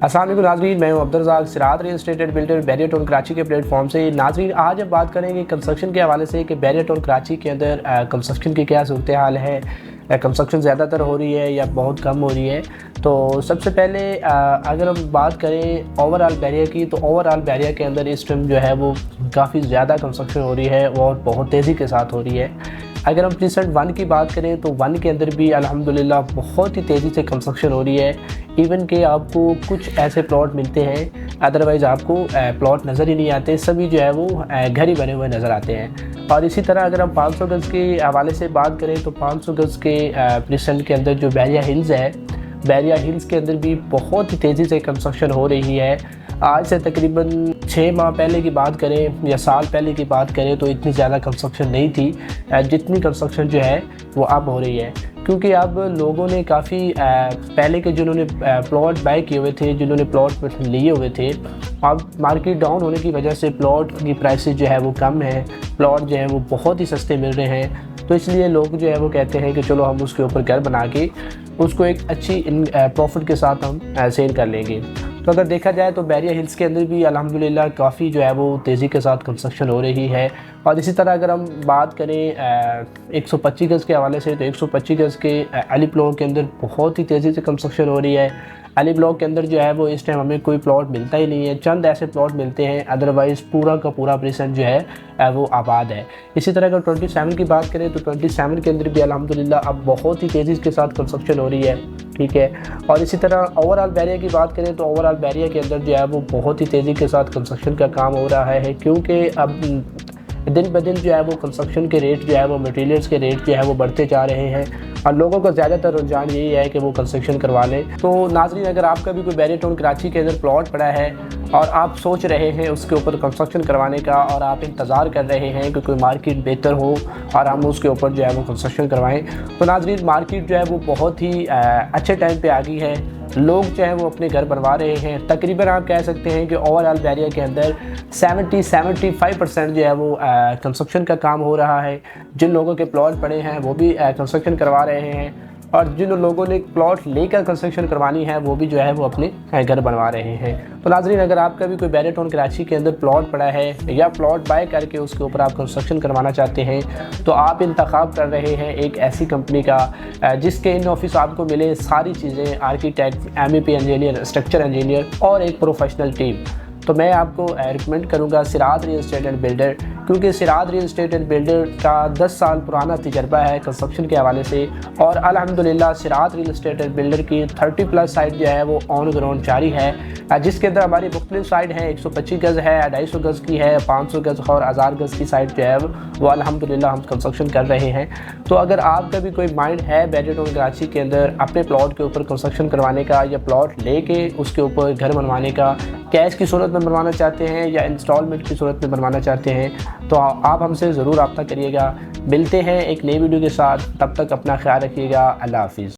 अस्सलाम वालेकुम नाज़रीन, मैं हूं अब्दुल रज़ाक सिरात real estate and builder barrier town Karachi के प्लेटफॉर्म से। नाज़रीन, आज हम बात करेंगे कंस्ट्रक्शन के हवाले से कि बैरियर टाउन कराची के अंदर कंस्ट्रक्शन की क्या सूरत हाल है। कंस्ट्रक्शन ज़्यादातर हो रही है या बहुत कम हो रही है। तो सबसे पहले अगर हम बात करें ओवरऑल बैरियर की, तो ओवरऑल बैरियर के अंदर इस टाइम जो है वो काफ़ी ज़्यादा कंस्ट्रक्शन हो रही है और बहुत तेज़ी के साथ हो रही है। अगर हम प्रीसेंट 1 की बात करें तो 1 के अंदर भी अल्हम्दुलिल्लाह बहुत ही तेज़ी से कंस्ट्रक्शन हो रही है। इवन कि आपको कुछ ऐसे प्लॉट मिलते हैं, अदरवाइज़ आपको प्लॉट नज़र ही नहीं आते, सभी जो है वो घर ही बने हुए नज़र आते हैं। और इसी तरह अगर हम 500 गज़ के हवाले से बात करें तो 500 गज़ के प्रीसेंट के अंदर जो बैरिया हिल्स है, बैरिया हिल्स के अंदर भी बहुत ही तेज़ी से कंस्ट्रक्शन हो रही है। आज से तकरीबन 6 माह पहले की बात करें या साल पहले की बात करें तो इतनी ज़्यादा कंस्ट्रक्शन नहीं थी जितनी कंस्ट्रक्शन जो है वो अब हो रही है। क्योंकि अब लोगों ने काफ़ी पहले के जिन्होंने प्लॉट बाय किए हुए थे, जिन्होंने प्लॉट लिए हुए थे, अब मार्केट डाउन होने की वजह से प्लॉट की प्राइसेस जो है वो कम है, प्लॉट जो है वो बहुत ही सस्ते मिल रहे हैं। तो इसलिए लोग जो है वो कहते हैं कि चलो हम उसके ऊपर घर बना के उसको एक अच्छी प्रॉफिट के साथ हम सेल कर लेंगे। तो अगर देखा जाए तो बैरिया हिल्स के अंदर भी अल्हम्दुलिल्लाह काफ़ी जो है वो तेज़ी के साथ कंस्ट्रक्शन हो रही है। और इसी तरह अगर हम बात करें 125 गज़ के हवाले से, तो 125 गज़ के अली प्लॉट के अंदर बहुत ही तेज़ी से कंस्ट्रक्शन हो रही है। अली ब्लॉक के अंदर जो है वो इस टाइम हमें कोई प्लॉट मिलता ही नहीं है, चंद ऐसे प्लॉट मिलते हैं, अदरवाइज़ पूरा का पूरा प्रीसेंट जो है वो आबाद है। इसी तरह अगर 27 की बात करें तो 27 के अंदर भी अल्हम्दुलिल्लाह अब बहुत ही तेज़ी के साथ कंस्ट्रक्शन हो रही है, ठीक है। और इसी तरह ओवरऑल बैरिया की बात करें तो ओवरऑल बैरिया के अंदर जो है वो बहुत ही तेज़ी के साथ कंस्ट्रक्शन का काम हो रहा है, क्योंकि अब दिन ब दिन जो है वो कंस्ट्रक्शन के रेट जो है वो मटेरियल्स के रेट जो है वो बढ़ते जा रहे हैं और लोगों का ज़्यादातर रुझान यही है कि वो कंस्ट्रक्शन करवा लें। तो नाज़रीन, अगर आपका भी कोई बैरियर टाउन कराची के अंदर प्लॉट पड़ा है और आप सोच रहे हैं उसके ऊपर कंस्ट्रक्शन करवाने का और आप इंतज़ार कर रहे हैं कि कोई मार्केट बेहतर हो और हम उसके ऊपर जो है वो कंस्ट्रक्शन करवाएँ, तो नाज़रीन मार्केट जो है वो बहुत ही अच्छे टाइम पर आ गई है। लोग जो है वो अपने घर बनवा रहे हैं। तकरीबन आप कह सकते हैं कि ओवरऑल बैरिया के अंदर 70-75% जो है वो कंस्ट्रक्शन का काम हो रहा है। जिन लोगों के प्लॉट पड़े हैं वो भी कंस्ट्रक्शन करवा रहे हैं और जिन लोगों ने प्लॉट लेकर कंस्ट्रक्शन करवानी है वो भी जो है वो अपने घर बनवा रहे हैं। तो नाज़रीन, अगर आपका भी कोई बैरियर टाउन कराची के अंदर प्लॉट पड़ा है या प्लॉट बाय करके उसके ऊपर आप कंस्ट्रक्शन करवाना चाहते हैं, तो आप इंतखाब कर रहे हैं एक ऐसी कंपनी का जिसके इन ऑफिस आपको मिले सारी चीज़ें, architect, MEP engineer, structure engineer और एक प्रोफेशनल टीम, तो मैं आपको रिकमेंड करूंगा सिरात रियल एस्टेट एंड बिल्डर, क्योंकि सिरात रियल एस्टेट एंड बिल्डर का 10 साल पुराना तजर्बा है कंस्ट्रक्शन के हवाले से। और अल्हम्दुलिल्लाह सिरात रियल एस्टेट एंड बिल्डर की 30+ साइट जो है वो ऑन ग्राउंड जारी है, जिसके अंदर हमारी मुख्तलिफ साइट हैं। 125 गज़ है, 250 गज़ की है, 500 गज़ और 1000 गज़ की साइट जो है वो अल्हम्दुलिल्लाह हम कंस्ट्रक्शन कर रहे हैं। तो अगर आपका भी कोई माइंड है बैरियर टाउन कराची के अंदर अपने प्लॉट के ऊपर कंस्ट्रक्शन करवाने का या प्लॉट लेके उसके ऊपर घर बनवाने का, कैश की सूरत में बनवाना चाहते हैं या इंस्टॉलमेंट की सूरत में बनवाना चाहते हैं, तो आप हमसे ज़रूर रब्ता करिएगा। मिलते हैं एक नई वीडियो के साथ, तब तक अपना ख्याल रखिएगा। अल्लाह हाफिज़।